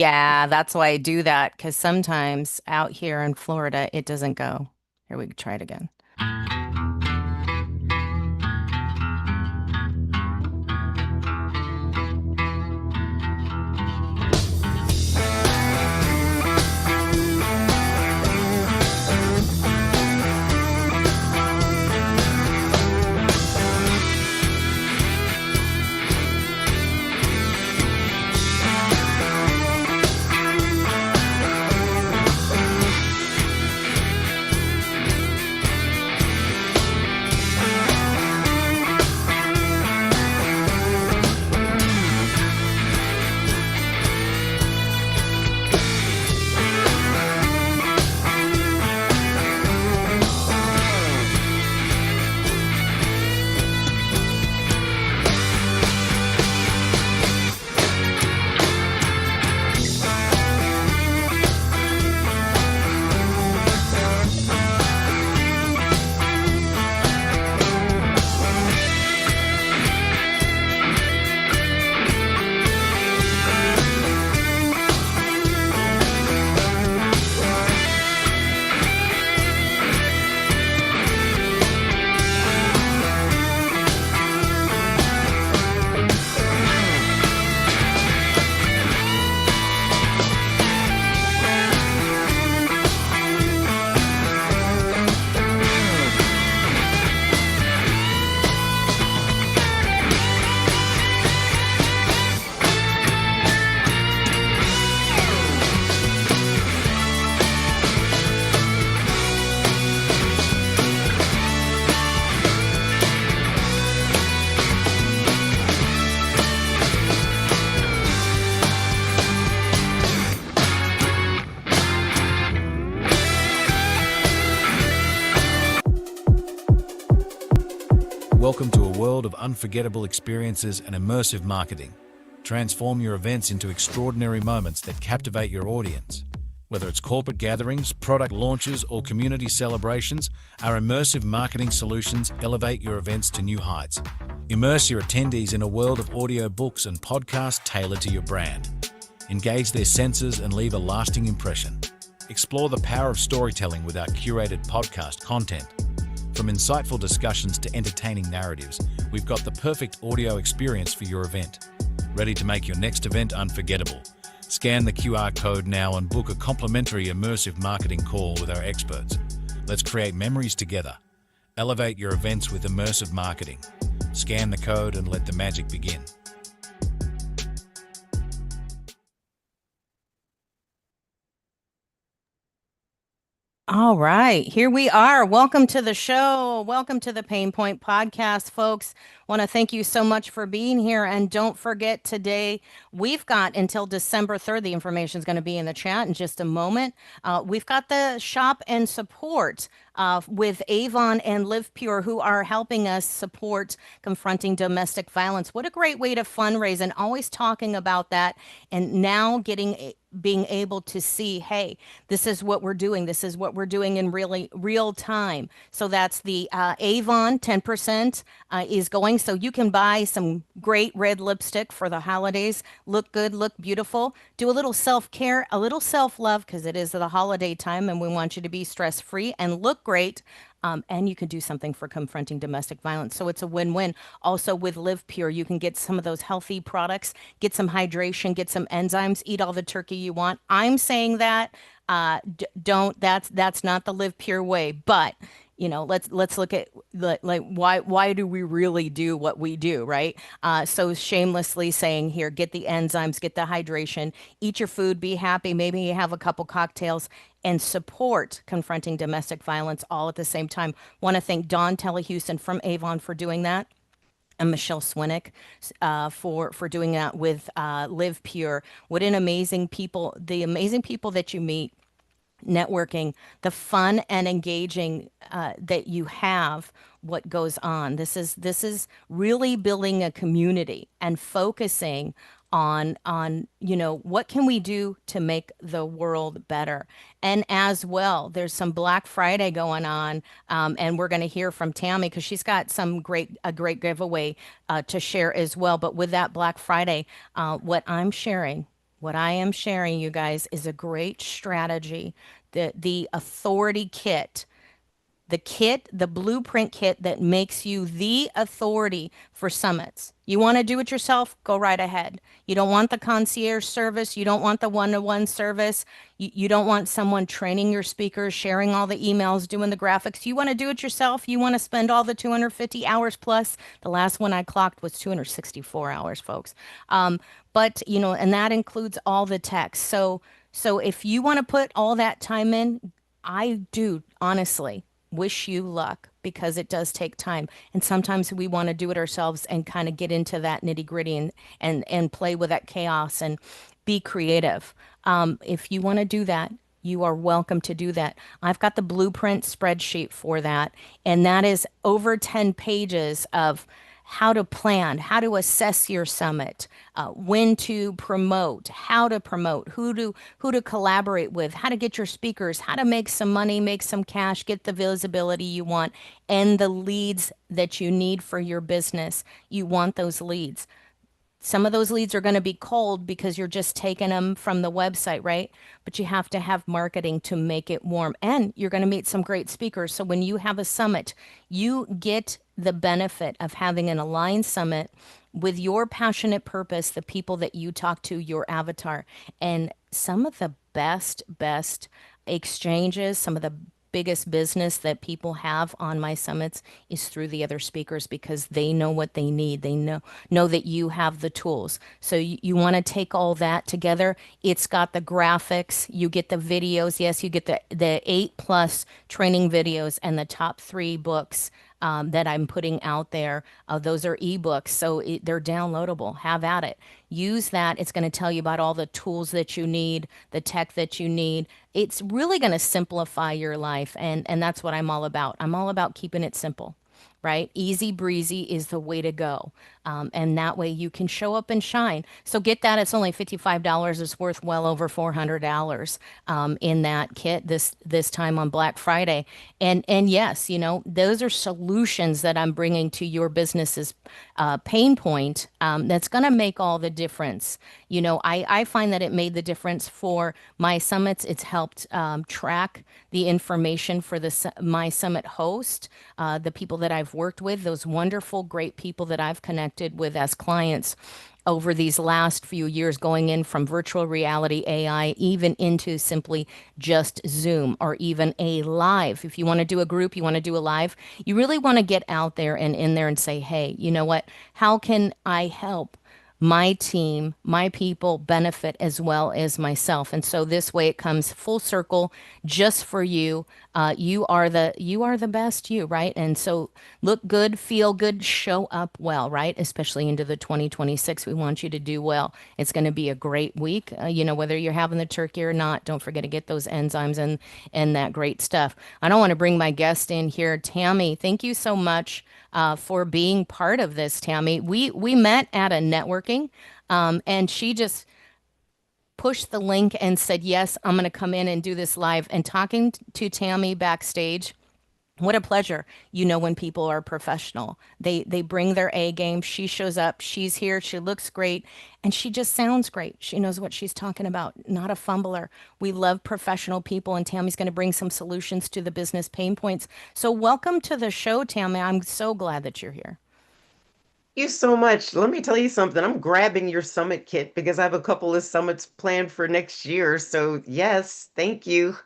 Yeah, that's why I do that because sometimes out here in Florida, it doesn't go. Here, we try it again. Welcome to a world of unforgettable experiences and immersive marketing. Transform your events into extraordinary moments that captivate your audience. Whether it's corporate gatherings, product launches, or community celebrations, our immersive marketing solutions elevate your events to new heights. Immerse your attendees in a world of audio books and podcasts tailored to your brand. Engage their senses and leave a lasting impression. Explore the power of storytelling with our curated podcast content. From insightful discussions to entertaining narratives, we've got the perfect audio experience for your event. Ready to make your next event unforgettable? Scan the QR code now and book a complimentary immersive marketing call with our experts. Let's create memories together. Elevate your events with immersive marketing. Scan the code and let the magic begin. All right, here we are. Welcome to the show. Welcome to the Pain Point Podcast, folks. Want to thank you so much for being here. And don't forget today, we've got until December 3rd. The information is going to be in the chat in just a moment. We've got the shop and support with Avon and Live Pure, who are helping us support confronting domestic violence. What a great way to fundraise, and always talking about that, and now being able to see, hey, this is what we're doing. This is what we're doing in really real time. So that's the Avon 10% is going. So you can buy some great red lipstick for the holidays. Look good, look beautiful. Do a little self-care, a little self-love, because it is the holiday time and we want you to be stress-free and look great. And you can do something for confronting domestic violence. So it's a win-win. Also with Live Pure, you can get some of those healthy products, get some hydration, get some enzymes, eat all the turkey you want. I'm saying that don't that's not the Live Pure way, but let's look at like why do we really do what we do, right? So shamelessly saying here, get the enzymes, get the hydration, eat your food, be happy, maybe you have a couple cocktails, and support confronting domestic violence all at the same time. Want to thank Dawn Houston from Avon for doing that, and Michelle Swinick for doing that with Live Pure. What an amazing people, the amazing people that you meet networking, the fun and engaging that you have, what goes on. This is really building a community and focusing on what can we do to make the world better. And as well, there's some Black Friday going on, and we're going to hear from Tammy because she's got a great giveaway to share as well. But with that Black Friday, what I'm sharing What I am sharing, you guys, is a great strategy. The authority kit, the kit, the blueprint kit that makes you the authority for summits. You want to do it yourself? Go right ahead. You don't want the concierge service. You don't want the one-to-one service. You don't want someone training your speakers, sharing all the emails, doing the graphics. You want to do it yourself. You want to spend all the 250 hours plus. The last one I clocked was 264 hours, folks. But, and that includes all the text. So if you want to put all that time in, I do honestly wish you luck because it does take time. And sometimes we want to do it ourselves and kind of get into that nitty gritty and play with that chaos and be creative. If you want to do that, you are welcome to do that. I've got the blueprint spreadsheet for that, and that is over 10 pages of how to plan, how to assess your summit, when to promote, how to promote, who to collaborate with, how to get your speakers, how to make some money, make some cash, get the visibility you want, and the leads that you need for your business. You want those leads. Some of those leads are going to be cold because you're just taking them from the website, right? But you have to have marketing to make it warm. And you're going to meet some great speakers. So when you have a summit, you get the benefit of having an aligned summit with your passionate purpose, the people that you talk to, your avatar. And some of the best exchanges, some of the biggest business that people have on my summits is through the other speakers because they know what they need. They know that you have the tools. So you want to take all that together. It's got the graphics, you get the videos. Yes, you get the 8+ training videos and the top 3 books that I'm putting out there. Those are ebooks, so they're downloadable. Have at it. Use that. It's going to tell you about all the tools that you need, the tech that you need. It's really going to simplify your life, and that's what I'm all about. I'm all about keeping it simple, right? Easy breezy is the way to go. And that way you can show up and shine. So get that. It's only $55. It's worth well over $400 in that kit this time on Black Friday. And yes, those are solutions that I'm bringing to your business's pain point that's going to make all the difference. I find that it made the difference for my summits. It's helped track the information for my summit host, the people that I've worked with, those wonderful, great people that I've connected with as clients over these last few years, going in from virtual reality, AI, even into simply just Zoom or even a live. If you want to do a group, you want to do a live, you really want to get out there and in there and say, hey, you know what? How can I help my team, my people benefit as well as myself? And so this way it comes full circle just for you. You are the best you, right? And so look good, feel good, show up well, right? Especially into the 2026. We want you to do well. It's going to be a great week. Whether you're having the turkey or not, don't forget to get those enzymes and that great stuff. I don't want to bring my guest in here. Tammy, thank you so much for being part of this, Tammy. We met at a networking, and she just pushed the link and said, "Yes, I'm going to come in and do this live." And talking to Tammy backstage, what a pleasure. When people are professional, they bring their A game. She shows up, she's here, she looks great, and she just sounds great. She knows what she's talking about, not a fumbler. We love professional people, and Tammy's going to bring some solutions to the business pain points. So welcome to the show, Tammy. I'm so glad that you're here. You so much. Let me tell you something. I'm grabbing your summit kit because I have a couple of summits planned for next year. So, yes, thank you.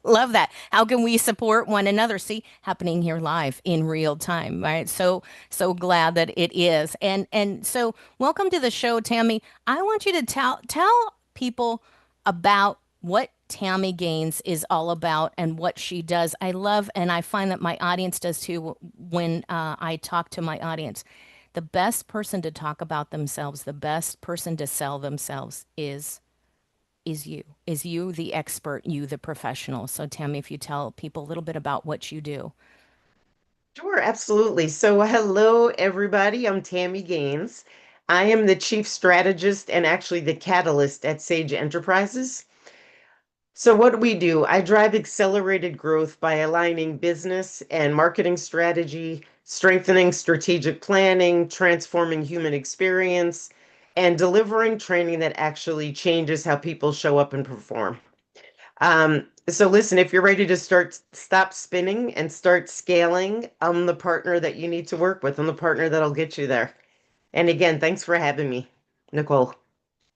Love that. How can we support one another? See, happening here live in real time, right? So glad that it is. And so welcome to the show, Tammy. I want you to tell people about what Tammy Gaines is all about and what she does. I love, and I find that my audience does too when I talk to my audience. The best person to talk about themselves, the best person to sell themselves is you the expert, you the professional. So Tammy, if you tell people a little bit about what you do. Sure, absolutely. So, hello, everybody. I'm Tammy Gaines. I am the chief strategist and actually the catalyst at Sage Enterprises. So, what do we do? I drive accelerated growth by aligning business and marketing strategy, strengthening strategic planning, transforming human experience, and delivering training that actually changes how people show up and perform. So listen, if you're ready to stop spinning and start scaling, I'm the partner that you need to work with. I'm the partner that'll get you there. And again, thanks for having me, Nicole.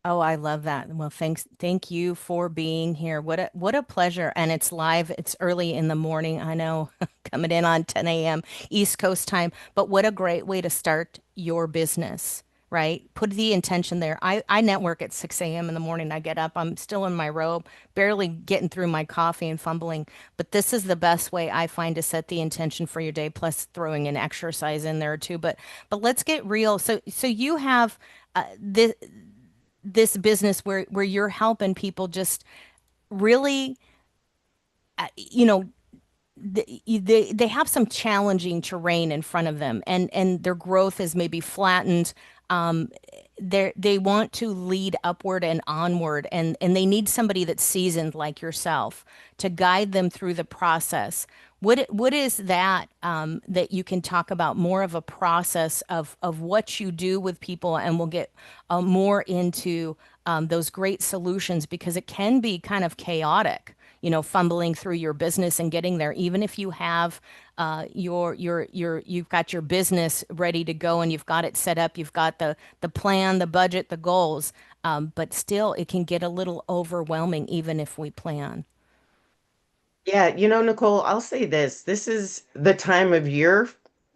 Oh, I love that. Well, thank you for being here. What a pleasure. And it's live. It's early in the morning. I know, coming in on 10 a.m. East Coast time, but what a great way to start your business, right? Put the intention there. I network at 6 a.m. in the morning. I get up, I'm still in my robe, barely getting through my coffee and fumbling. But this is the best way I find to set the intention for your day, plus throwing an exercise in there too. But let's get real. So you have this business where you're helping people just really, you know, they have some challenging terrain in front of them, and their growth is maybe flattened. They want to lead upward and onward, and they need somebody that's seasoned like yourself to guide them through the process. What is that, that you can talk about more of a process of what you do with people, and we'll get more into those great solutions, because it can be kind of chaotic, fumbling through your business and getting there, even if you have you've got your business ready to go and you've got it set up, you've got the plan, the budget, the goals, but still it can get a little overwhelming even if we plan. Yeah, Nicole, I'll say this. This is the time of year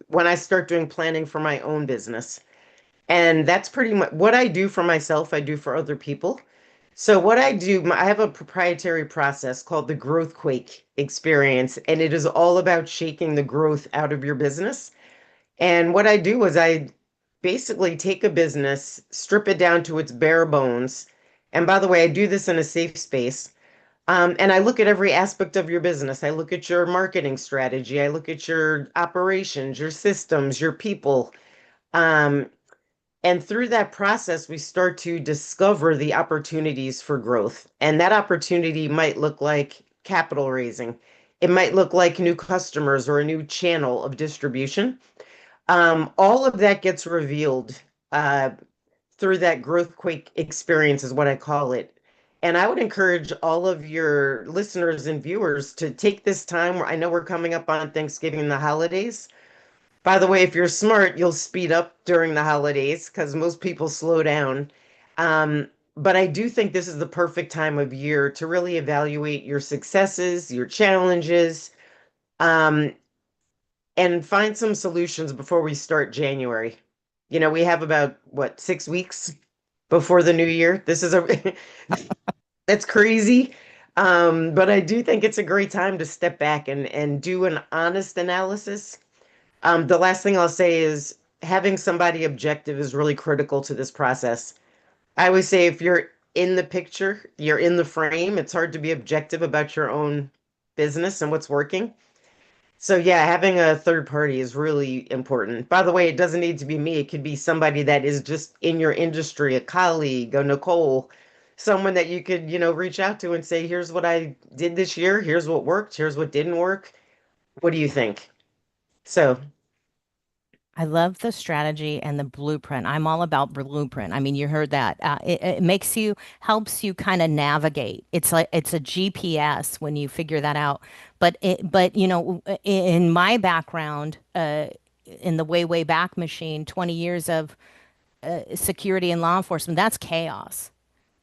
when I start doing planning for my own business. And that's pretty much what I do for myself, I do for other people. So what I do, I have a proprietary process called the Growth Quake Experience, and it is all about shaking the growth out of your business. And what I do is I basically take a business, strip it down to its bare bones. And by the way, I do this in a safe space. And I look at every aspect of your business. I look at your marketing strategy. I look at your operations, your systems, your people. Um, and through that process, we start to discover the opportunities for growth. And that opportunity might look like capital raising. It might look like new customers or a new channel of distribution. All of that gets revealed uh, through that growth quake experience, is what I call it. And I would encourage all of your listeners and viewers to take this time. I know we're coming up on Thanksgiving and the holidays. By the way, if you're smart, you'll speed up during the holidays because most people slow down. But I do think this is the perfect time of year to really evaluate your successes, your challenges, um, and find some solutions before we start January. We have about, what, 6 weeks before the new year. This is a that's crazy. But I do think it's a great time to step back and do an honest analysis. The last thing I'll say is having somebody objective is really critical to this process. I always say if you're in the picture, you're in the frame, it's hard to be objective about your own business and what's working. So yeah, having a third party is really important. By the way, it doesn't need to be me. It could be somebody that is just in your industry, a colleague, a Nicole, someone that you could, reach out to and say, here's what I did this year. Here's what worked. Here's what didn't work. What do you think? So I love the strategy and the blueprint. I'm all about blueprint. I mean, you heard that. It makes you, helps you kind of navigate. It's like it's a GPS when you figure that out. But in my background, in the way back machine, 20 years of security and law enforcement, that's chaos.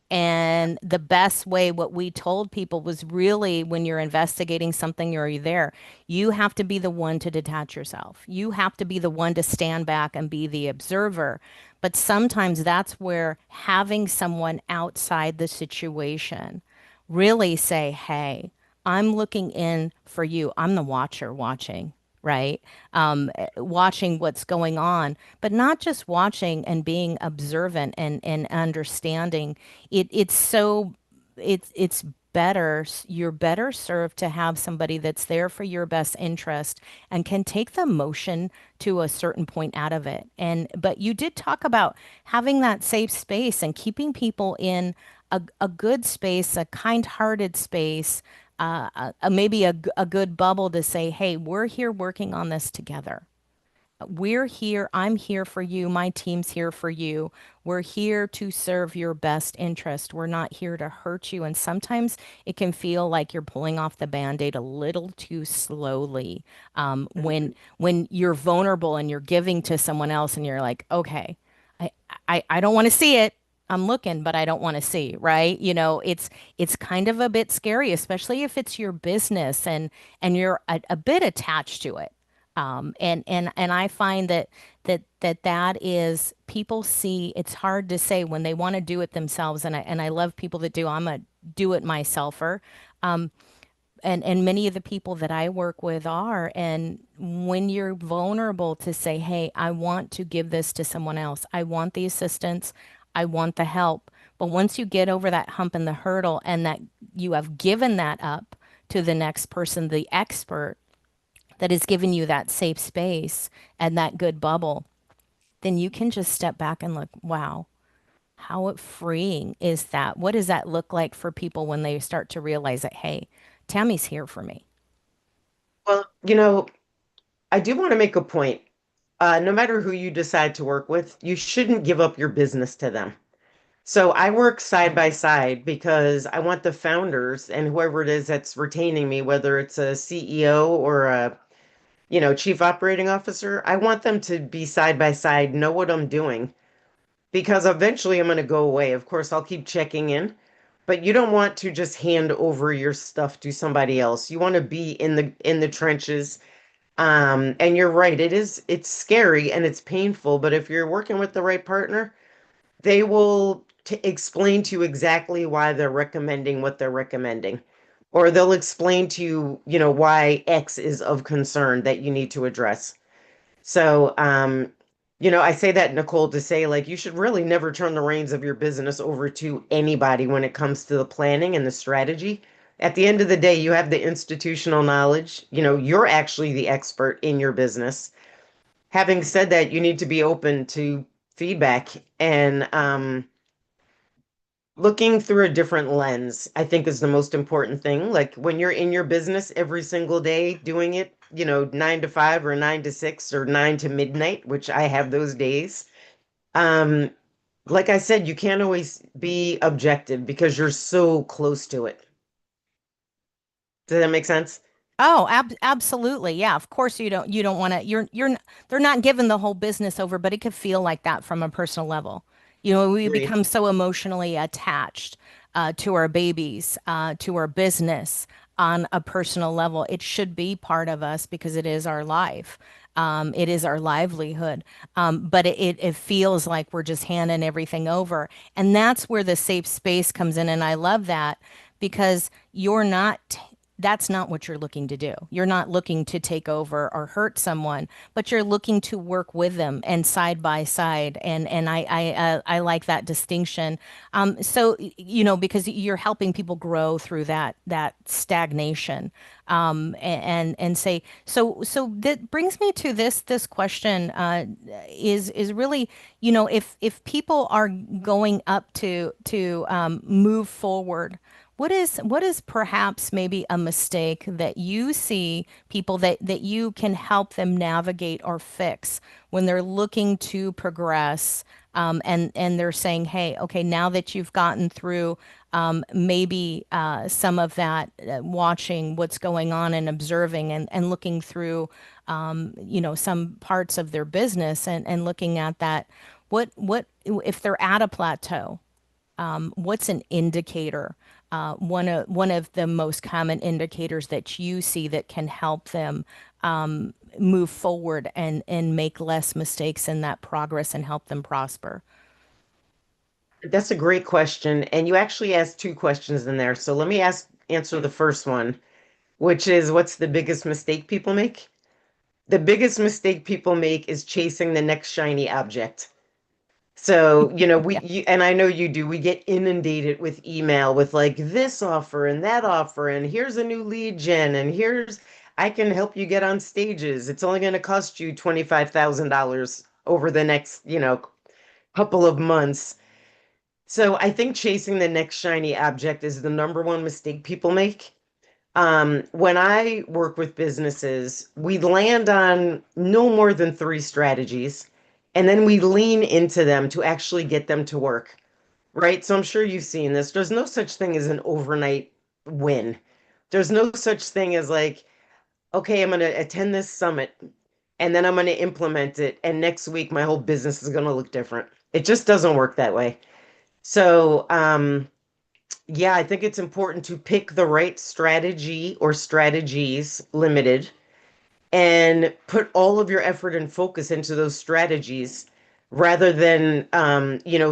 And the best way, what we told people was really when you're investigating something, you're there, you have to be the one to detach yourself. You have to be the one to stand back and be the observer. But sometimes that's where having someone outside the situation really say, hey, I'm looking in for you. I'm the watcher watching, right? Watching what's going on, but not just watching and being observant and understanding. It's better, you're better served to have somebody that's there for your best interest and can take the emotion to a certain point out of it. And but you did talk about having that safe space and keeping people in a good space, a kind-hearted space, maybe a good bubble to say, hey, we're here working on this together. We're here. I'm here for you. My team's here for you. We're here to serve your best interest. We're not here to hurt you. And sometimes it can feel like you're pulling off the band-aid a little too slowly. When you're vulnerable and you're giving to someone else and you're like, okay, I I don't want to see it. I'm looking, but I don't want to see, right? It's kind of a bit scary, especially if it's your business and you're a bit attached to it. And I find that is people see it's hard to say when they want to do it themselves. And I love people that do. I'm a do it myselfer. And many of the people that I work with are. And when you're vulnerable to say, hey, I want to give this to someone else, I want the assistance, I want the help. But once you get over that hump and the hurdle and that you have given that up to the next person, the expert that has given you that safe space and that good bubble, then you can just step back and look, wow, how freeing is that? What does that look like for people when they start to realize that, hey, Tammy's here for me? Well, I do want to make a point. No matter who you decide to work with, you shouldn't give up your business to them. So I work side by side because I want the founders and whoever it is that's retaining me, whether it's a CEO or a, chief operating officer, I want them to be side by side, know what I'm doing, because eventually I'm going to go away. Of course, I'll keep checking in, but you don't want to just hand over your stuff to somebody else. You want to be in the trenches. And you're right, it's scary and it's painful, but if you're working with the right partner, they will explain to you exactly why they're recommending what they're recommending. Or they'll explain to you, why X is of concern that you need to address. So, I say that, Nicole, to say like you should really never turn the reins of your business over to anybody when it comes to the planning and the strategy. At the end of the day, you have the institutional knowledge. You're actually the expert in your business. Having said that, you need to be open to feedback and looking through a different lens, I think is the most important thing. Like when you're in your business every single day doing it, 9 to 5 or 9 to 6 or 9 to midnight, which I have those days. Um, like I said, you can't always be objective because you're so close to it. Does that make sense? Oh, absolutely. Yeah, of course you don't want to they're not giving the whole business over, but it could feel like that from a personal level. We Agree. become so emotionally attached to our babies, to our business on a personal level. It should be part of us because it is our life. It is our livelihood. But it feels like we're just handing everything over. And that's where the safe space comes in. And I love that because that's not what you're looking to do. You're not looking to take over or hurt someone, but you're looking to work with them and side by side. And I like that distinction. So because you're helping people grow through that stagnation. And say so that brings me to this question is really if people are going up to move forward, what is perhaps maybe a mistake that you see people that you can help them navigate or fix when they're looking to progress, and they're saying, hey, okay, now that you've gotten through maybe some of that, watching what's going on and observing and looking through some parts of their business and looking at that, what if they're at a plateau? What's an indicator? One of the most common indicators that you see that can help them move forward and make less mistakes in that progress and help them prosper. That's a great question. And you actually asked two questions in there. So let me answer the first one, which is what's the biggest mistake people make? The biggest mistake people make is chasing the next shiny object. So, Yeah. and I know you do, we get inundated with email with like this offer and that offer, and here's a new lead gen, and I can help you get on stages. It's only going to cost you $25,000 over the next, couple of months. So I think chasing the next shiny object is the number one mistake people make. When I work with businesses, we land on no more than three strategies, and then we lean into them to actually get them to work, right? So I'm sure you've seen this. There's no such thing as an overnight win. There's no such thing as like, okay, I'm going to attend this summit and then I'm going to implement it, and next week my whole business is going to look different. It just doesn't work that way. So, yeah, I think it's important to pick the right strategy or strategies limited and put all of your effort and focus into those strategies rather than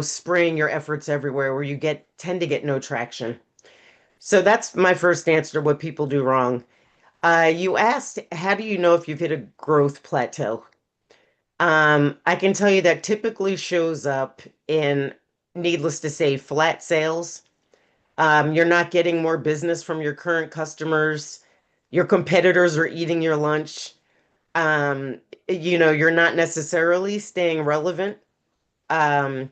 spraying your efforts everywhere where you get tend to get no traction. So that's my first answer to what people do wrong. You asked, how do you know if you've hit a growth plateau? I can tell you that typically shows up in, needless to say, flat sales. You're not getting more business from your current customers. Your competitors are eating your lunch. You're not necessarily staying relevant. Um,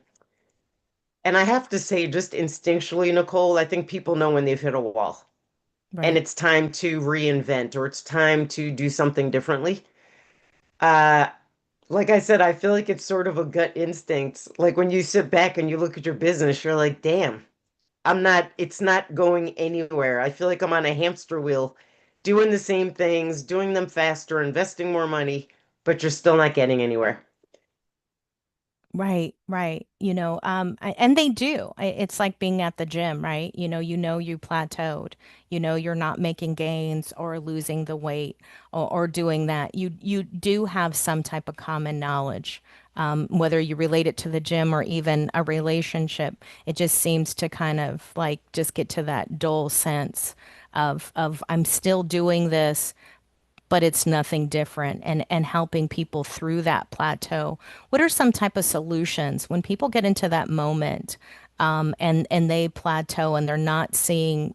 and I have to say, just instinctually, Nicole, I think people know when they've hit a wall and Right. it's time to reinvent or it's time to do something differently. Uh, like I said, I feel like it's sort of a gut instinct. Like when you sit back and you look at your business, you're like, damn, it's not going anywhere. I feel like I'm on a hamster wheel doing the same things, doing them faster, investing more money, but you're still not getting anywhere. Right, right. And they do. It's like being at the gym, right? You plateaued. You're not making gains or losing the weight or doing that. You do have some type of common knowledge, whether you relate it to the gym or even a relationship. It just seems to kind of like just get to that dull sense of I'm still doing this, but it's nothing different, and helping people through that plateau. What are some type of solutions when people get into that moment, and they plateau and they're not seeing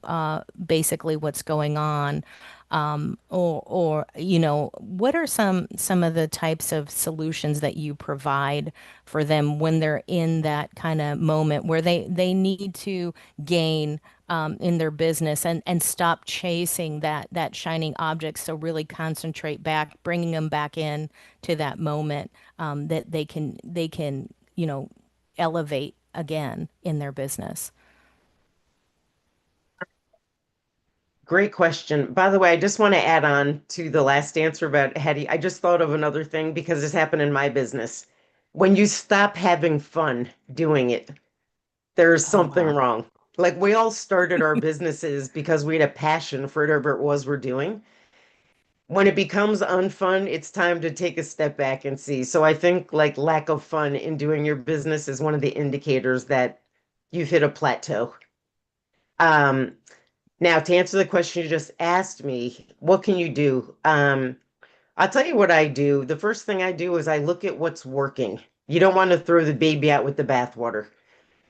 basically what's going on, or what are some of the types of solutions that you provide for them when they're in that kind of moment where they need to gain in their business, and stop chasing that shining object, so really concentrate back, bringing them back in to that moment, that they can elevate again in their business. Great question. By the way, I just want to add on to the last answer about Hetty. I just thought of another thing because this happened in my business. When you stop having fun doing it, there's Oh, something wow. wrong. Like we all started our businesses because we had a passion for whatever it was we're doing. When it becomes unfun, it's time to take a step back and see. So I think like lack of fun in doing your business is one of the indicators that you've hit a plateau. Um, Now, to answer the question you just asked me, what can you do? I'll tell you what I do. The first thing I do is I look at what's working. You don't want to throw the baby out with the bathwater.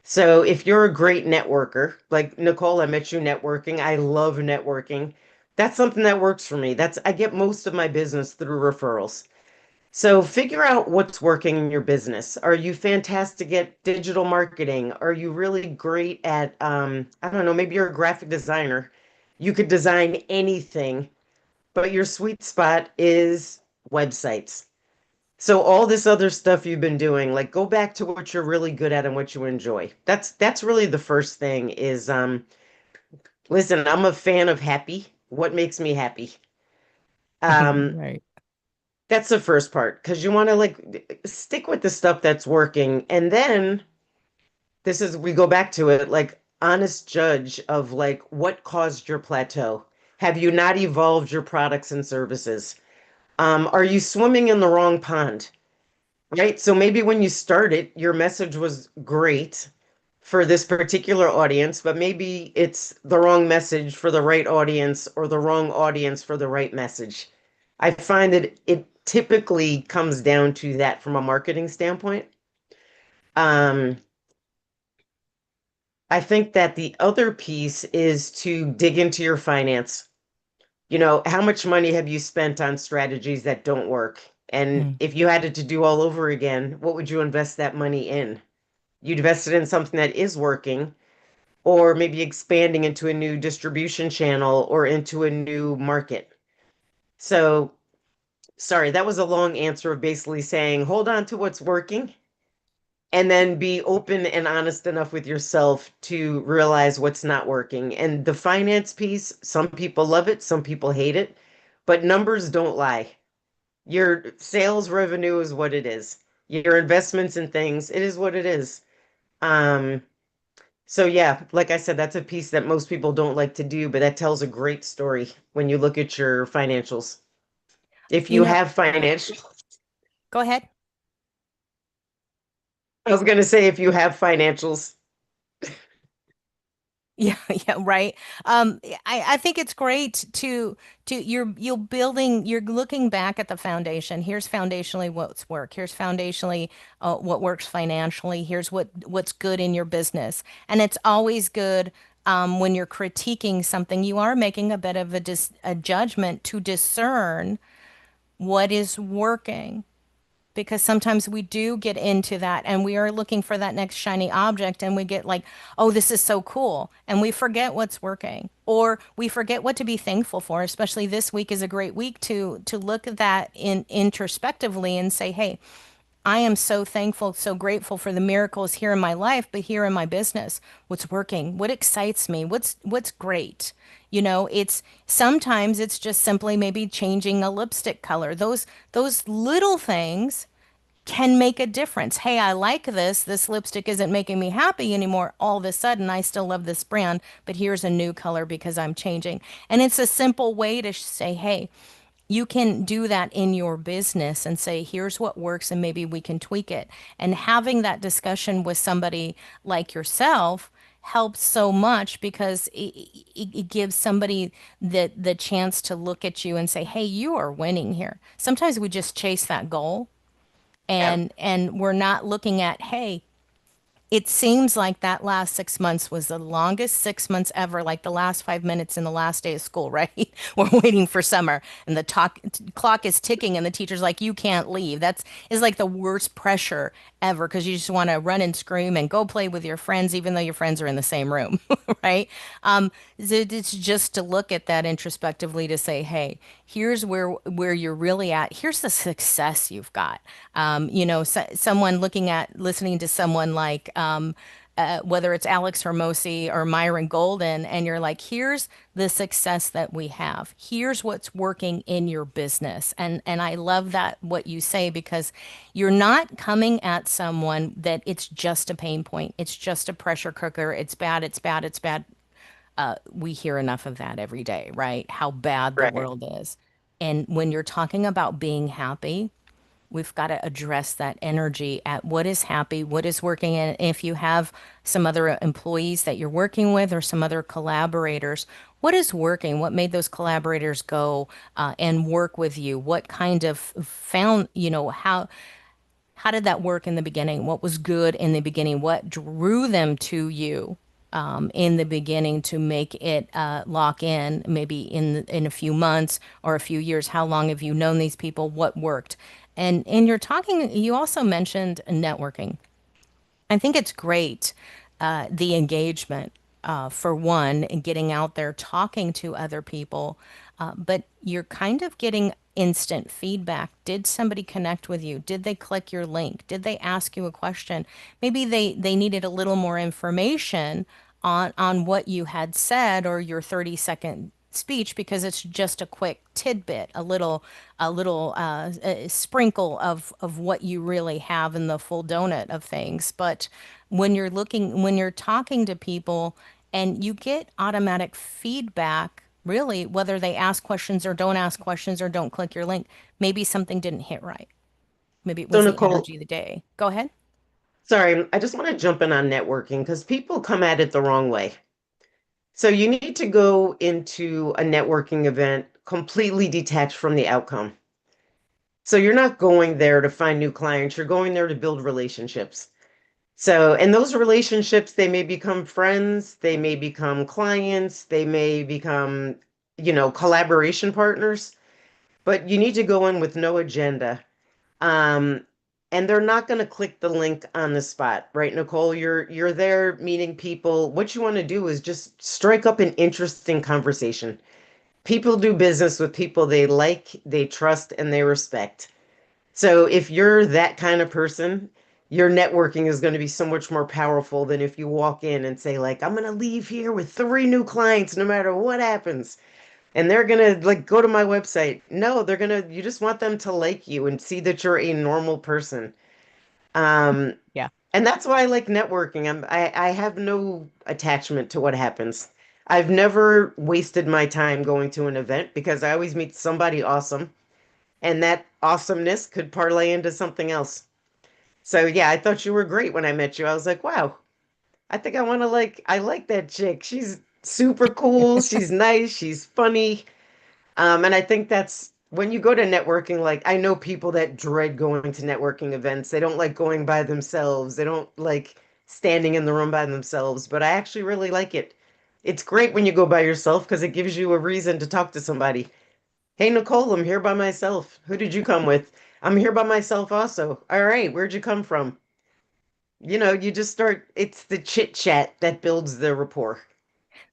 So if you're a great networker, like Nicole, I met you networking. I love networking. That's something that works for me. I get most of my business through referrals. So figure out what's working in your business. Are you fantastic at digital marketing? Are you really great at, I don't know, maybe you're a graphic designer. You could design anything, but your sweet spot is websites. So all this other stuff you've been doing, like go back to what you're really good at and what you enjoy. That's really the first thing is, listen, I'm a fan of happy. What makes me happy? Um, Right. That's the first part because you want to like stick with the stuff that's working. And then we go back to it like honest judge of like what caused your plateau. Have you not evolved your products and services? Are you swimming in the wrong pond? Right? So maybe when you started, your message was great for this particular audience, but maybe it's the wrong message for the right audience or the wrong audience for the right message. I find that it typically comes down to that from a marketing standpoint. Um, I think that the other piece is to dig into your finance. How much money have you spent on strategies that don't work? And Mm. if you had it to do all over again, what would you invest that money in? You'd invest it in something that is working, or maybe expanding into a new distribution channel or into a new market. So, sorry, that was a long answer of basically saying hold on to what's working and then be open and honest enough with yourself to realize what's not working. And the finance piece, some people love it, some people hate it, but numbers don't lie. Your sales revenue is what it is. Your investments in things, it is what it is. Um, so yeah, like I said, that's a piece that most people don't like to do, but that tells a great story when you look at your financials. If You you know, have financial, go ahead. I was gonna say if you have financials, Yeah, yeah, right. I think it's great to you're building, you're looking back at the foundation. Here's foundationally what's work. Here's foundationally what works financially. Here's what's good in your business. And it's always good when you're critiquing something, you are making a bit of a judgment to discern what is working, because sometimes we do get into that and we are looking for that next shiny object and we get like, oh, this is so cool. And we forget what's working, or we forget what to be thankful for. Especially this week is a great week to look at that in introspectively and say, hey, I am so thankful, so grateful for the miracles here in my life, but here in my business, what's working, what excites me, what's great. It's sometimes it's just simply maybe changing a lipstick color. Those little things can make a difference. Hey, I like this. This lipstick isn't making me happy anymore. All of a sudden, I still love this brand, but here's a new color because I'm changing. And it's a simple way to say, hey, you can do that in your business and say, here's what works, and maybe we can tweak it. And having that discussion with somebody like yourself helps so much, because it gives somebody the chance to look at you and say, hey, you are winning here. Sometimes we just chase that goal yeah. and we're not looking at, hey, it seems like that last 6 months was the longest 6 months ever, like the last 5 minutes in the last day of school, right? We're waiting for summer and the clock is ticking and the teacher's like, you can't leave. That's is like the worst pressure ever, because you just want to run and scream and go play with your friends, even though your friends are in the same room, right? So it's just to look at that introspectively to say, hey, here's where you're really at. Here's the success you've got. Someone listening to someone like whether it's Alex Hermosi or Myron Golden, and you're like, here's the success that we have. Here's what's working in your business. And I love that what you say, because you're not coming at someone that it's just a pain point. It's just a pressure cooker. It's bad, it's bad, it's bad. We hear enough of that every day, right? How bad the Right. world is. And when you're talking about being happy, we've got to address that energy at what is happy, what is working. And if you have some other employees that you're working with or some other collaborators, what is working? What made those collaborators go and work with you? What kind of found, how did that work in the beginning? What was good in the beginning? What drew them to you in the beginning to make it lock in, maybe in a few months or a few years? How long have you known these people? What worked? And in your talking, you also mentioned networking. I think it's great, the engagement, for one, and getting out there talking to other people, but you're kind of getting instant feedback. Did somebody connect with you? Did they click your link? Did they ask you a question? Maybe they needed a little more information on what you had said or your 30-second speech, because it's just a quick tidbit, a sprinkle of what you really have in the full donut of things. But when you're talking to people and you get automatic feedback, really, whether they ask questions or don't ask questions or don't click your link, maybe something didn't hit right. Maybe it So was the Nicole, energy of the day. Go ahead. sorry, I just want to jump in on networking because people come at it the wrong way. So you need to go into a networking event completely detached from the outcome. So you're not going there to find new clients, you're going there to build relationships. So, and those relationships, they may become friends, they may become clients, they may become, collaboration partners, but you need to go in with no agenda. Um, and they're not going to click the link on the spot, right, Nicole? You're there meeting people. What you want to do is just strike up an interesting conversation. People do business with people they like, they trust, and they respect. So if you're that kind of person, your networking is going to be so much more powerful than if you walk in and say, like, I'm going to leave here with three new clients no matter what happens. And they're going to like go to my website. No, they're going to, you just want them to like you and see that you're a normal person. Um, Yeah. and that's why I like networking. I have no attachment to what happens. I've never wasted my time going to an event because I always meet somebody awesome, and that awesomeness could parlay into something else. So yeah, I thought you were great when I met you. I was like, wow, I think I like that chick. She's super cool. She's nice. She's funny. And I think that's when you go to networking, like I know people that dread going to networking events. They don't like going by themselves. They don't like standing in the room by themselves, but I actually really like it. It's great when you go by yourself because it gives you a reason to talk to somebody. Hey, Nicole, I'm here by myself. Who did you come with? I'm here by myself also. All right, where'd you come from? You just start, it's the chit chat that builds the rapport.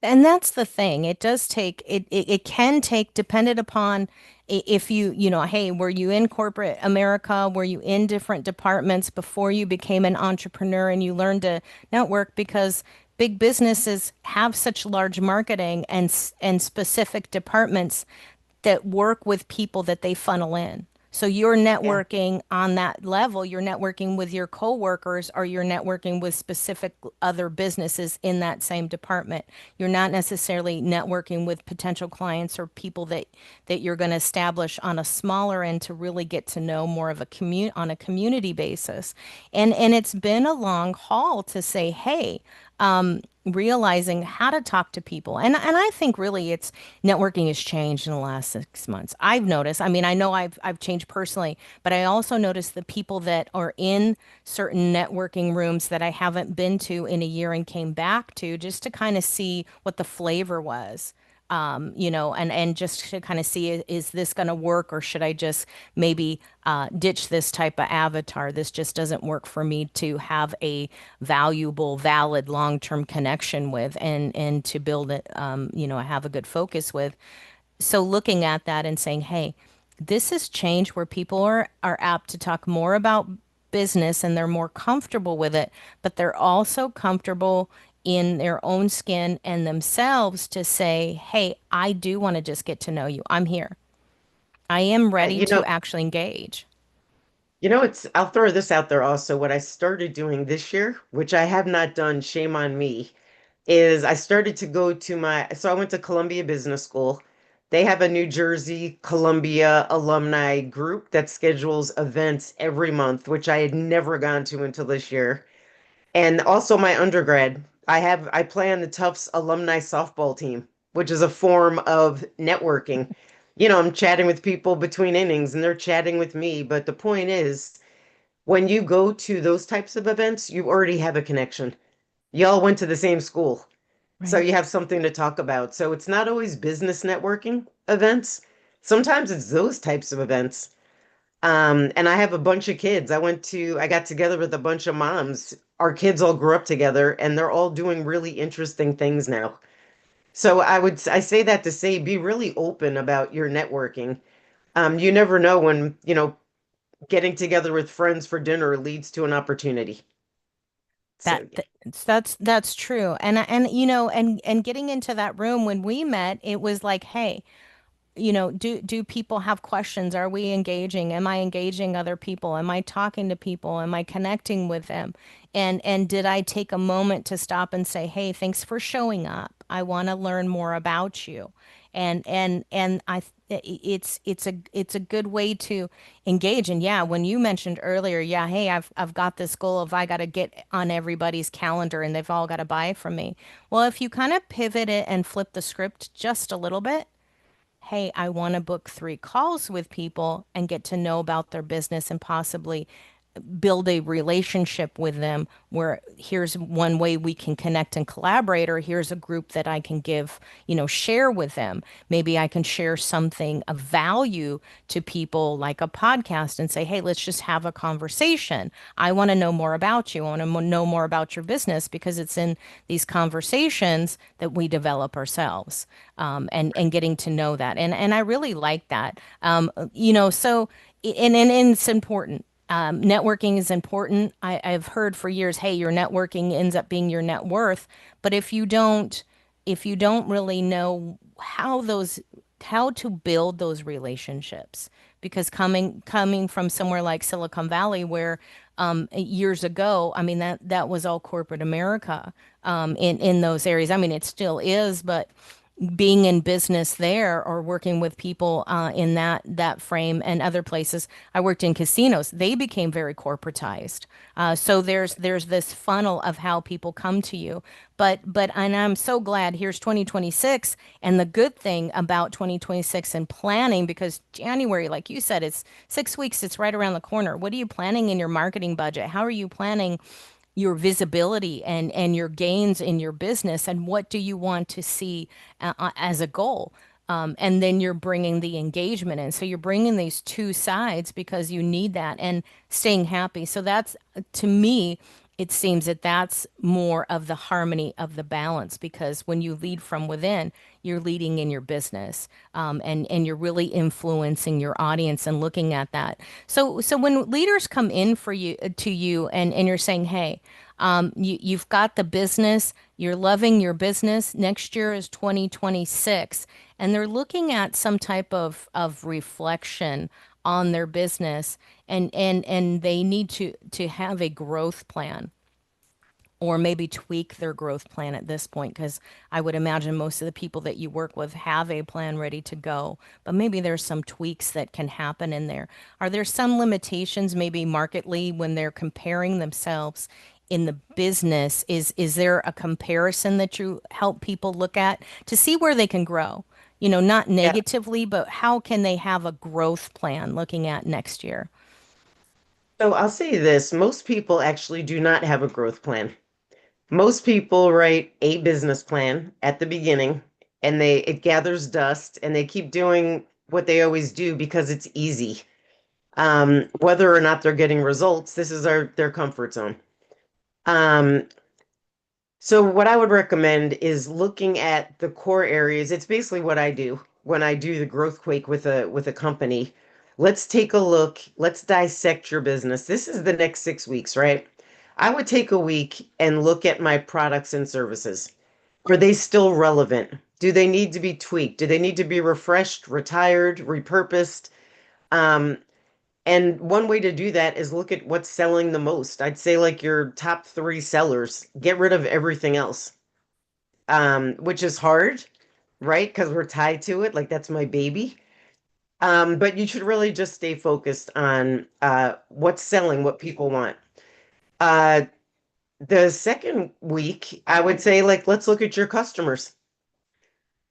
And that's the thing. It does take it can take dependent upon if hey, were you in corporate America? Were you in different departments before you became an entrepreneur and you learned to network because big businesses have such large marketing and specific departments that work with people that they funnel in. So you're Yeah. networking on that level, you're networking with your coworkers or you're networking with specific other businesses in that same department. You're not necessarily networking with potential clients or people that you're going to establish on a smaller end to really get to know more of a on a community basis. And it's been a long haul to say, hey, realizing how to talk to people. And I think really it's networking has changed in the last 6 months. I've noticed, I mean, I know I've changed personally, but I also noticed the people that are in certain networking rooms that I haven't been to in a year and came back to just to kind of see what the flavor was. And just to kind of see is this going to work or should I just maybe ditch this type of avatar? This just doesn't work for me to have a valuable, valid, long-term connection with and to build it, have a good focus with. So looking at that and saying, hey, this has changed where people are apt to talk more about business and they're more comfortable with it, but they're also comfortable in their own skin and themselves to say, hey, I do want to just get to know you. I'm here. I am Yeah, ready to actually engage. I'll throw this out there also. What I started doing this year, which I have not done, shame on me, is I started to go to so I went to Columbia Business School. They have a New Jersey Columbia alumni group that schedules events every month, which I had never gone to until this year. And also my undergrad, I play on the Tufts alumni softball team, which is a form of networking. I'm chatting with people between innings and they're chatting with me. But the point is, when you go to those types of events, you already have a connection. Y'all went to the same school. So Right. you have something to talk about. So it's not always business networking events. Sometimes it's those types of events. And I have a bunch of kids. I got together with a bunch of moms. Our kids all grew up together and they're all doing really interesting things now. So I say that to say, be really open about your networking. You never know when, getting together with friends for dinner leads to an opportunity. That, So yeah. th- that's true. And getting into that room when we met, it was like, hey, do people have questions? Are we engaging? Am I engaging other people? Am I talking to people? Am I connecting with them? And did I take a moment to stop and say, "Hey, thanks for showing up. I want to learn more about you." And it's a good way to engage. And yeah, when you mentioned earlier, yeah, hey, I've got this goal of I got to get on everybody's calendar and they've all got to buy from me. Well, if you kind of pivot it and flip the script just a little bit, hey, I want to book 3 calls with people and get to know about their business and possibly build a relationship with them where here's one way we can connect and collaborate, or here's a group that I can give, share with them. Maybe I can share something of value to people like a podcast and say, hey, let's just have a conversation. I want to know more about you. I want to know more about your business, because it's in these conversations that we develop ourselves, and getting to know that. And I really like that. So, and it's important. Networking is important. I've heard for years, hey, your networking ends up being your net worth. But if you don't really know how to build those relationships, because coming from somewhere like Silicon Valley, where years ago, I mean, that was all corporate America, in those areas. I mean, it still is, but being in business there, or working with people in that frame, and other places. I worked in casinos. They became very corporatized. So there's this funnel of how people come to you. But and I'm so glad here's 2026, and the good thing about 2026 and planning, because January, like you said, it's 6 weeks. It's right around the corner. What are you planning in your marketing budget? How are you planning your visibility and your gains in your business, and what do you want to see as a goal? And then you're bringing the engagement in. So you're bringing these two sides because you need that, and staying happy. So that's, to me, it seems that that's more of the harmony of the balance, because when you lead from within, you're leading in your business, and you're really influencing your audience and looking at that. So when leaders come in for you to you, and you're saying, hey, you've got the business, you're loving your business. Next year is 2026, and they're looking at some type of reflection on their business, and they need to have a growth plan, or maybe tweak their growth plan at this point, because I would imagine most of the people that you work with have a plan ready to go, but maybe there's some tweaks that can happen in there. Are there some limitations, maybe marketly, when they're comparing themselves in the business? Is there a comparison that you help people look at to see where they can grow? Not Yeah. negatively, but how can they have a growth plan looking at next year? So I'll say this, most people actually do not have a growth plan. Most people write a business plan at the beginning, and it gathers dust, and they keep doing what they always do because it's easy. Whether or not they're getting results, this is their comfort zone. Um, so what I would recommend is looking at the core areas. It's basically what I do when I do the growth quake with a company. Let's take a look. Let's dissect your business. This is the next 6 weeks, right? I would take a week and look at my products and services. Are they still relevant? Do they need to be tweaked? Do they need to be refreshed, retired, repurposed? Um, and one way to do that is look at what's selling the most. I'd say like your top three sellers, get rid of everything else, which is hard, right? Because we're tied to it. Like that's my baby. But you should really just stay focused on what's selling, what people want. Uh, the second week, I would say, like, let's look at your customers.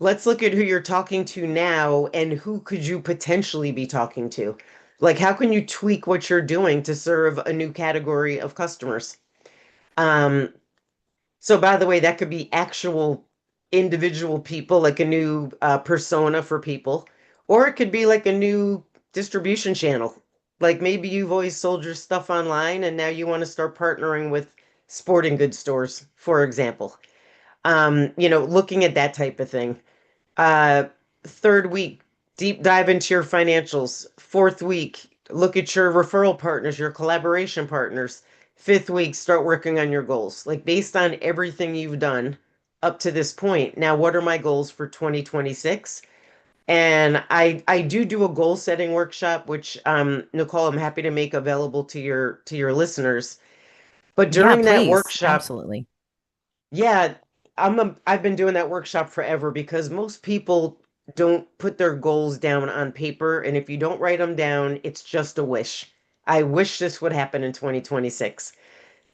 Let's look at who you're talking to now and who could you potentially be talking to. Like, how can you tweak what you're doing to serve a new category of customers? Um, so by the way, that could be actual individual people, like a new persona for people, or it could be like a new distribution channel. Like maybe you've always sold your stuff online and now you want to start partnering with sporting goods stores, for example. Looking at that type of thing. Uh, Third week, deep dive into your financials. Fourth week, look at your referral partners, your collaboration partners. Fifth week, start working on your goals. Like based on everything you've done up to this point. Now, what are my goals for 2026? And I do a goal setting workshop, which Nicole, I'm happy to make available to your listeners. But Yeah, during that please. workshop, Absolutely. yeah, I've been doing that workshop forever because most people don't put their goals down on paper, and if you don't write them down, it's just a wish. I wish this would happen in 2026.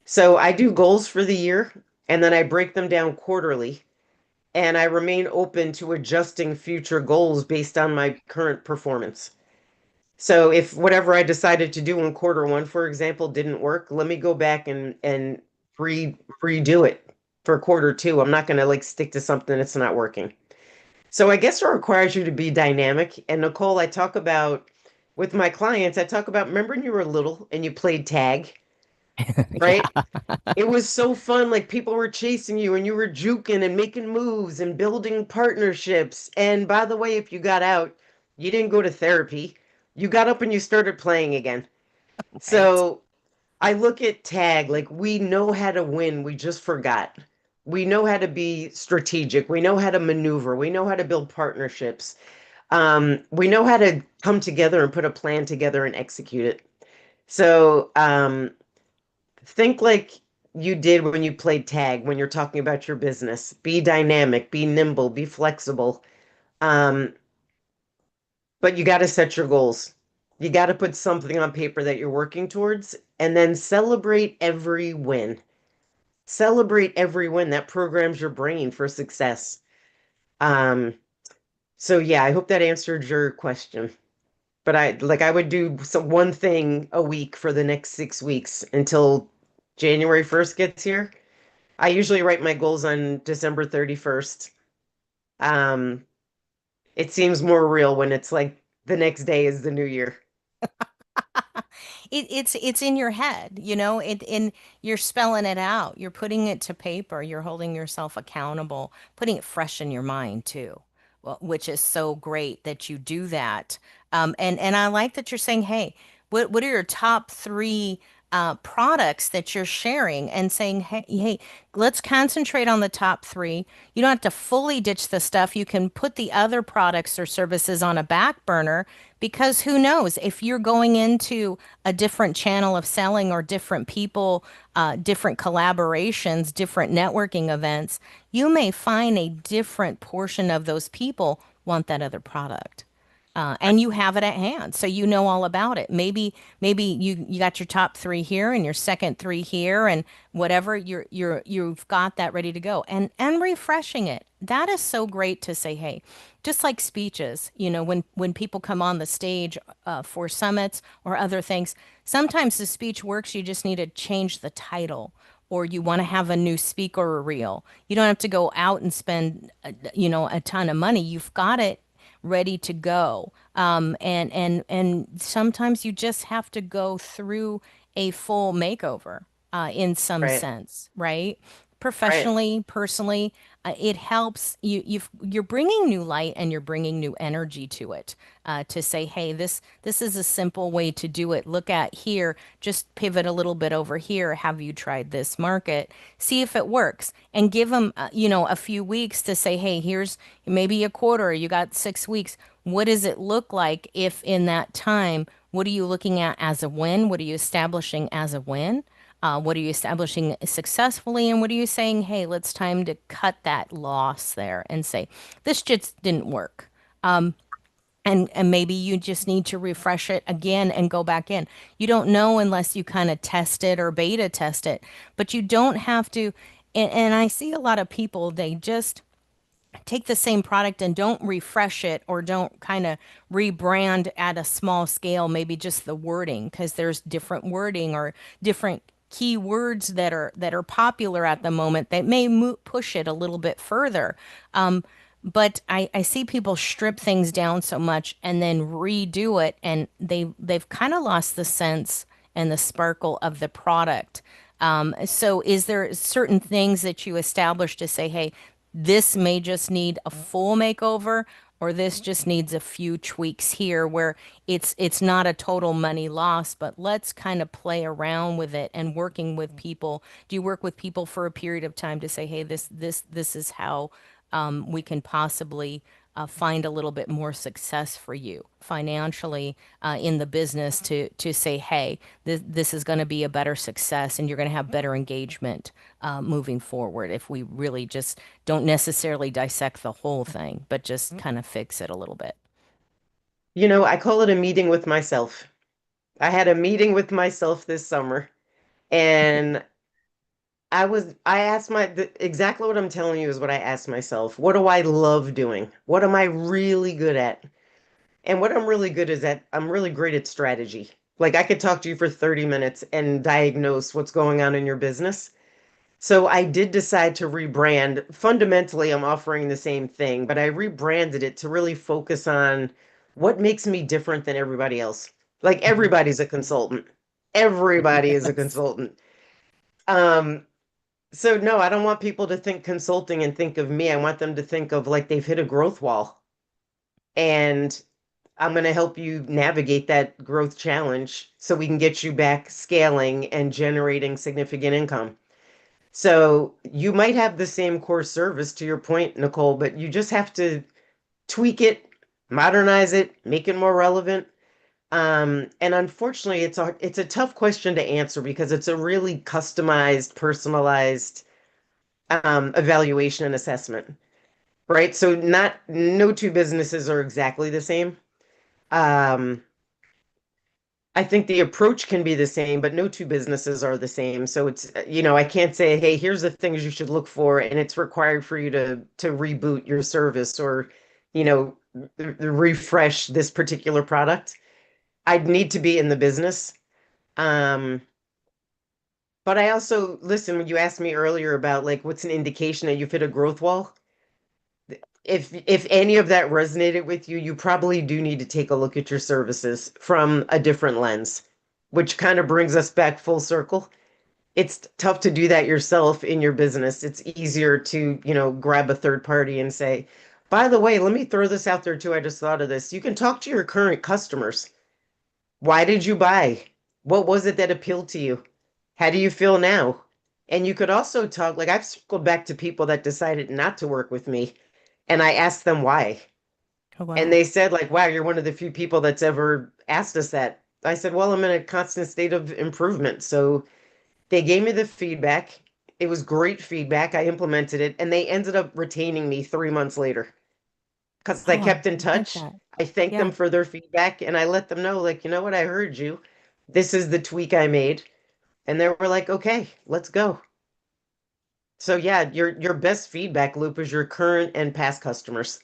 So I do goals for the year, and then I break them down quarterly, and I remain open to adjusting future goals based on my current performance. So if whatever I decided to do in quarter one, for example, didn't work, let me go back and redo it for quarter two. I'm not going to like stick to something that's not working. So I guess it requires you to be dynamic. And Nicole, I talk about with my clients, I talk about remember when you were little and you played tag, right? Yeah. It was so fun. Like people were chasing you and you were juking and making moves and building partnerships. And by the way, if you got out, you didn't go to therapy. You got up and you started playing again. Right. So I look at tag like we know how to win. We just forgot. We know how to be strategic. We know how to maneuver. We know how to build partnerships. We know how to come together and put a plan together and execute it. So think like you did when you played tag, when you're talking about your business. Be dynamic, be nimble, be flexible. Um, but you got to set your goals. You got to put something on paper that you're working towards and then celebrate every win. Celebrate every win. That programs your brain for success. Um, so yeah, I hope that answered your question. But I would do some one thing a week for the next 6 weeks until January 1st gets here. I usually write my goals on December 31st. Um, it seems more real when it's like the next day is the new year. It's in your head, you know, you're spelling it out. You're putting it to paper. You're holding yourself accountable, putting it fresh in your mind too. Well, which is so great that you do that. And I like that you're saying, hey, what are your top three products that you're sharing and saying, hey, let's concentrate on the top three. You don't have to fully ditch the stuff. You can put the other products or services on a back burner because who knows if you're going into a different channel of selling or different people, different collaborations, different networking events, you may find a different portion of those people want that other product. And you have it at hand, so you know all about it. Maybe you got your top three here and your second three here, and whatever you've got that ready to go, and refreshing it. That is so great to say, hey, just like speeches, you know, when people come on the stage for summits or other things, sometimes the speech works. You just need to change the title or you want to have a new speaker reel. You don't have to go out and spend, a ton of money. You've got it ready to go. And sometimes you just have to go through a full makeover in some Right, sense, right? right, Professionally, personally, it helps you're bringing new light and you're bringing new energy to it to say, hey, this is a simple way to do it. Look at here, just pivot a little bit over here. Have you tried this market? See if it works, and give them a few weeks to say, hey, here's maybe a quarter. You got 6 weeks. What does it look like if in that time? What are you looking at as a win? What are you establishing as a win? What are you establishing successfully? And what are you saying? Hey, let's time to cut that loss there and say, this just didn't work. And maybe you just need to refresh it again and go back in. You don't know unless you kind of test it or beta test it, but you don't have to. And I see a lot of people, they just take the same product and don't refresh it or don't kind of rebrand at a small scale, maybe just the wording, because there's different wording or different keywords that are popular at the moment that may push it a little bit further. But I see people strip things down so much and then redo it, and they've kind of lost the sense and the sparkle of the product. So is there certain things that you establish to say, hey, this may just need a full makeover, or this just needs a few tweaks here where it's not a total money loss, but let's kind of play around with it and working with people. Do you work with people for a period of time to say, hey, this is how we can possibly find a little bit more success for you financially in the business to say, hey, this is going to be a better success and you're going to have better engagement moving forward if we really just don't necessarily dissect the whole thing, but just kind of fix it a little bit. You know, I call it a meeting with myself. I had a meeting with myself this summer and I asked exactly what I'm telling you is what I asked myself. What do I love doing? What am I really good at? And what I'm really good is at, I'm really great at strategy. Like I could talk to you for 30 minutes and diagnose what's going on in your business. So I did decide to rebrand. Fundamentally, I'm offering the same thing, but I rebranded it to really focus on what makes me different than everybody else. Like Mhm. everybody's a consultant. Everybody is a Yes. consultant. Um, so no, I don't want people to think consulting and think of me. I want them to think of like they've hit a growth wall. And I'm going to help you navigate that growth challenge so we can get you back scaling and generating significant income. So you might have the same core service to your point, Nicole, but you just have to tweak it, modernize it, make it more relevant. And unfortunately, it's a tough question to answer because it's a really customized, personalized evaluation and assessment, right? So not no two businesses are exactly the same. Um, I think the approach can be the same, but no two businesses are the same. So I can't say, hey, here's the things you should look for, and it's required for you to reboot your service or, you know, refresh this particular product. I'd need to be in the business. Um, but I also listen when you asked me earlier about like what's an indication that you've hit a growth wall. If any of that resonated with you, you probably do need to take a look at your services from a different lens, which kind of brings us back full circle. It's tough to do that yourself in your business. It's easier to, grab a third party and say, by the way, let me throw this out there too. I just thought of this. You can talk to your current customers. Why did you buy? What was it that appealed to you? How do you feel now? And you could also talk, like I've circled back to people that decided not to work with me and I asked them why. Oh, And wow. they said, like, wow, you're one of the few people that's ever asked us that. I said, well, I'm in a constant state of improvement. So they gave me the feedback. It was great feedback. I implemented it, and they ended up retaining me 3 months later because I Oh, I kept in like touch. that. I thanked them Yeah. for their feedback, and I let them know, like, you know what, I heard you. This is the tweak I made. And they were like, okay, let's go. So yeah, your best feedback loop is your current and past customers.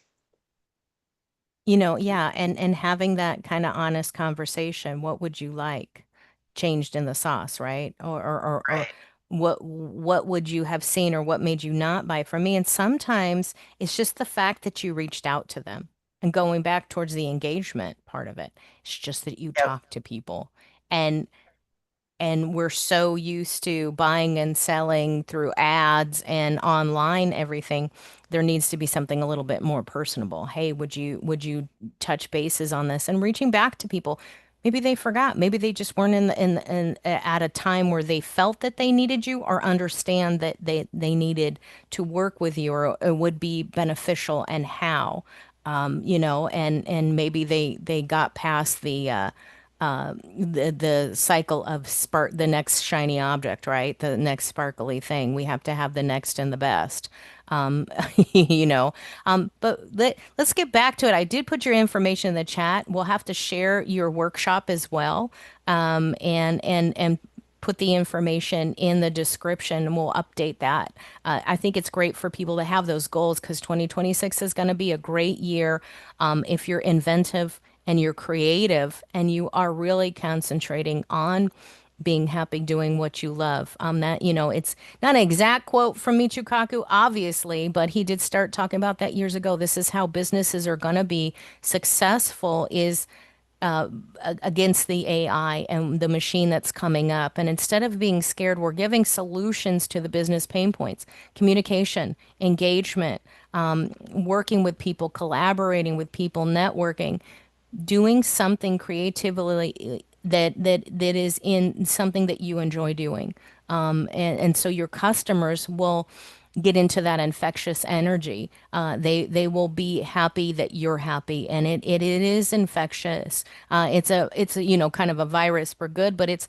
Yeah, and having that kind of honest conversation, what would you like changed in the sauce, right? Or Right. what would you have seen or what made you not buy from me? And sometimes it's just the fact that you reached out to them. And going back towards the engagement part of it, it's just that you Yep. talk to people. And we're so used to buying and selling through ads and online everything. There needs to be something a little bit more personable. Hey, would you touch bases on this and reaching back to people? Maybe they forgot. Maybe they just weren't at a time where they felt that they needed you or understand that they needed to work with you or it would be beneficial and how. And maybe they got past the cycle of spark the next shiny object, right? The next sparkly thing. We have to have the next and the best. Um, you know. But let's get back to it. I did put your information in the chat. We'll have to share your workshop as well. And put the information in the description and we'll update that. I think it's great for people to have those goals because 2026 is going to be a great year if you're inventive and you're creative and you are really concentrating on being happy doing what you love. It's not an exact quote from Michio Kaku, obviously, but he did start talking about that years ago. This is how businesses are going to be successful is against the AI and the machine that's coming up. And instead of being scared, we're giving solutions to the business pain points, communication, engagement, working with people, collaborating with people, networking, doing something creatively that is in something that you enjoy doing. And so your customers will get into that infectious energy. They will be happy that you're happy, and it is infectious. It's a kind of a virus for good, but it's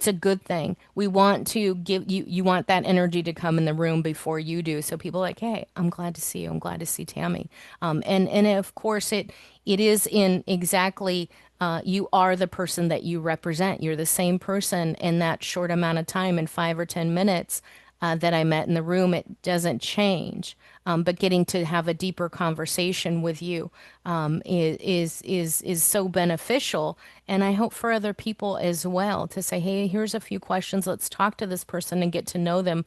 a good thing. We want to give you want that energy to come in the room before you do. So people are like, hey, I'm glad to see you. I'm glad to see Tammy. And of course it is in exactly you are the person that you represent. You're the same person in that short amount of time in 5 or 10 minutes. that I met in the room, it doesn't change. But getting to have a deeper conversation with you is so beneficial. And I hope for other people as well to say, hey, here's a few questions. Let's talk to this person and get to know them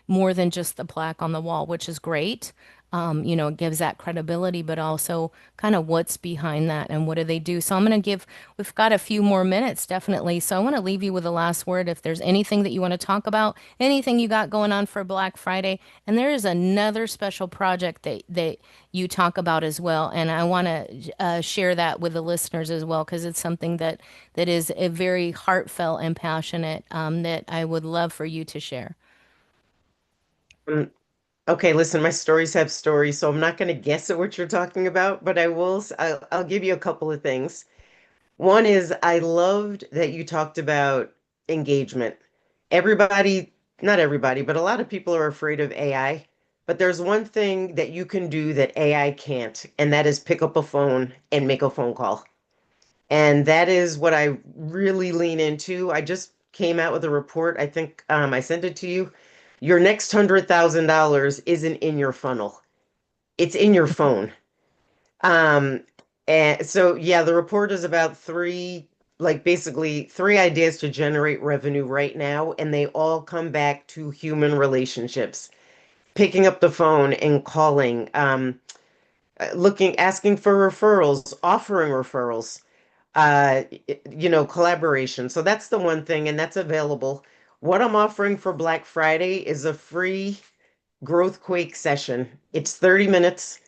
more than just the plaque on the wall, which is great. It gives that credibility, but also kind of what's behind that and what do they do. So we've got a few more minutes, definitely. So I want to leave you with the last word. If there's anything that you want to talk about, anything you got going on for Black Friday, and there is another special project that you talk about as well. And I want to share that with the listeners as well, because it's something that is a very heartfelt and passionate that I would love for you to share. Um, okay, listen, my stories have stories, so I'm not going to guess at what you're talking about, but I'll give you a couple of things. One is I loved that you talked about engagement. Everybody, not everybody, but a lot of people are afraid of AI. But there's one thing that you can do that AI can't, and that is pick up a phone and make a phone call. And that is what I really lean into. I just came out with a report. I think I sent it to you. Your next $100,000 isn't in your funnel. It's in your phone. Um, and so yeah, the report is about basically three ideas to generate revenue right now, and they all come back to human relationships. Picking up the phone and calling, asking for referrals, offering referrals, collaboration. So that's the one thing, and that's available. What I'm offering for Black Friday is a free Growth Quake session. It's 30 minutes.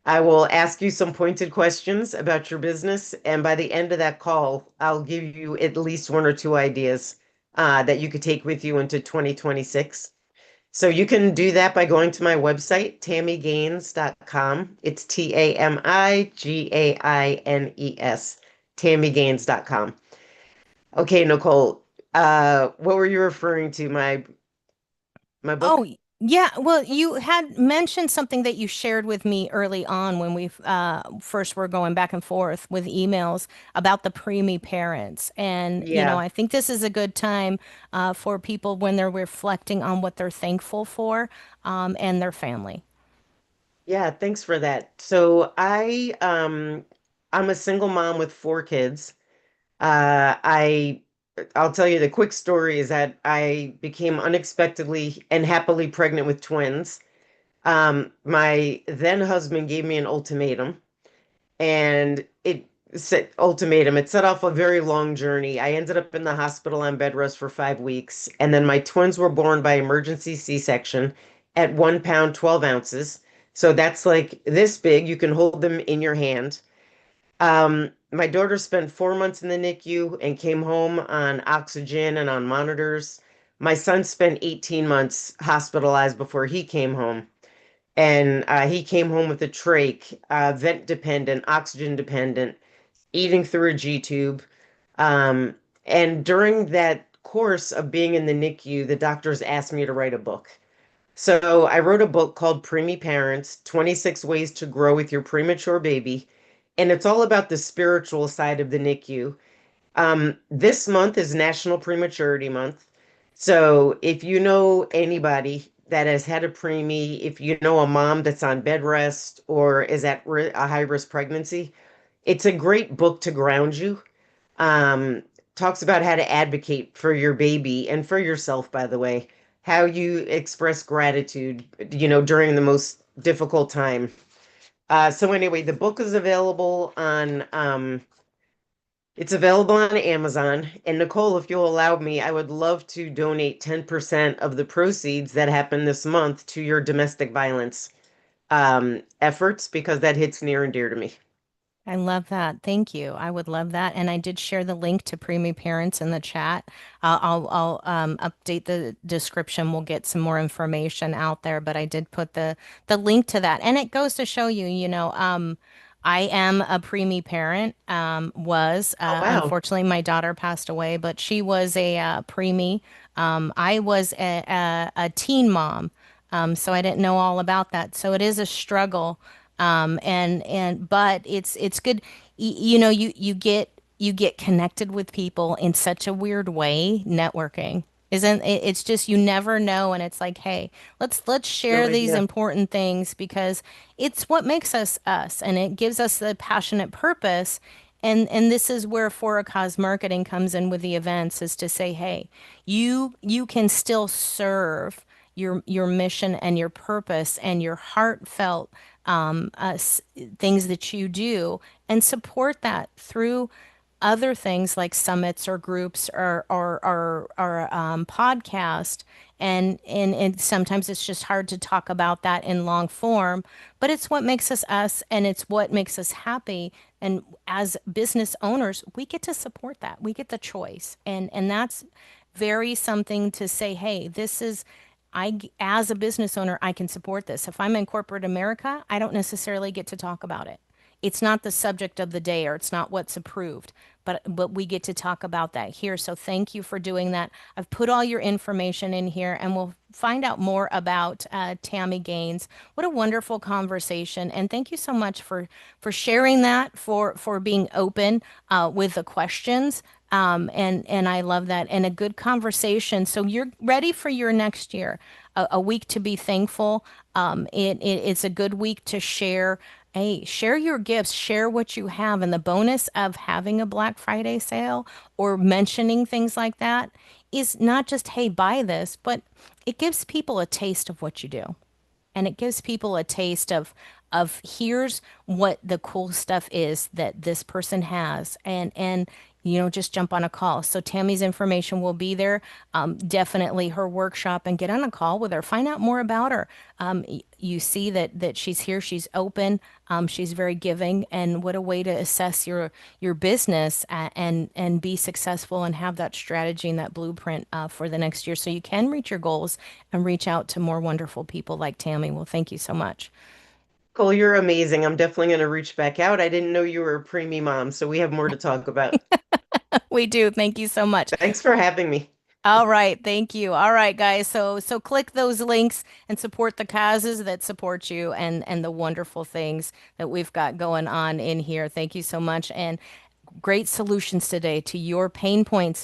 I will ask you some pointed questions about your business, and by the end of that call, I'll give you at least one or two ideas that you could take with you into 2026. So you can do that by going to my website, tammygaines.com. It's TAMIGAINES, tammygaines.com. Okay, Nicole, what were you referring to? My Oh, book? yeah. Well, you had mentioned something that you shared with me early on when we first were going back and forth with emails about the preemie parents. And, Yeah. I think this is a good time for people when they're reflecting on what they're thankful for and their family. Yeah, thanks for that. I'm a single mom with four kids. I'll tell you the quick story is that I became unexpectedly and happily pregnant with twins. My then husband gave me an ultimatum, and it set off a very long journey. I ended up in the hospital on bed rest for 5 weeks, and then my twins were born by emergency C-section at 1 pound 12 ounces. So that's like this big. You can hold them in your hand. My daughter spent 4 months in the NICU and came home on oxygen and on monitors. My son spent 18 months hospitalized before he came home. And he came home with a trach, vent dependent, oxygen dependent, eating through a G tube. Um, and during that course of being in the NICU, the doctors asked me to write a book. So I wrote a book called Preemie Parents, 26 Ways to Grow with Your Premature Baby. And it's all about the spiritual side of the NICU. This month is National Prematurity Month. So if you know anybody that has had a preemie, if you know a mom that's on bed rest or is at a high risk pregnancy, it's a great book to ground you. Um, Talks about how to advocate for your baby and for yourself, by the way, how you express gratitude, during the most difficult time. So anyway, the book is available on Amazon. And Nicole, if you'll allow me, I would love to donate 10% of the proceeds that happen this month to your domestic violence efforts because that hits near and dear to me. I love that. Thank you. I would love that. And I did share the link to Preemie Parents in the chat. I'll update the description. We'll get some more information out there, but I did put the link to that. And it goes to show you, I am a preemie parent. Oh, wow. Unfortunately, my daughter passed away, but she was a preemie. I was a teen mom. So I didn't know all about that. So it is a struggle. But it's good. You get connected with people in such a weird way, networking. Isn't it, it's just you never know, and it's like, hey, let's No share these idea. important things because it's what makes us us, and it gives us the passionate purpose. And this is where For a Cause marketing comes in with the events, is to say, hey, you can still serve your mission and your purpose and your heartfelt things that you do, and support that through other things like summits or groups or podcast. And sometimes it's just hard to talk about that in long form, but it's what makes us us, and it's what makes us happy. And as business owners, we get to support that. We get the choice. And that's very something to say, hey, this is, as a business owner, I can support this. If I'm in corporate America, I don't necessarily get to talk about it. It's not the subject of the day, or it's not what's approved, but we get to talk about that here. So thank you for doing that. I've put all your information in here, and we'll find out more about Tammy Gaines. What a wonderful conversation, and thank you so much for sharing that, for being open with the questions. And I love that, and a good conversation. So you're ready for your next year, a week to be thankful. It's a good week to share. Hey, share your gifts, share what you have. And the bonus of having a Black Friday sale or mentioning things like that is not just, hey, buy this, but it gives people a taste of what you do, and it gives people a taste of here's what the cool stuff is that this person has. And just jump on a call. So Tammy's information will be there. Definitely her workshop, and get on a call with her, find out more about her. You see that she's here, she's open, she's very giving, and what a way to assess your business, and be successful and have that strategy and that blueprint for the next year, so you can reach your goals and reach out to more wonderful people like Tammy. Well, thank you so much. Cole, you're amazing. I'm definitely going to reach back out. I didn't know you were a preemie mom, so we have more to talk about. We do. Thank you so much. Thanks for having me. All right, thank you. All right, guys. So click those links and support the causes that support you, and the wonderful things that we've got going on in here. Thank you so much, and great solutions today to your pain points.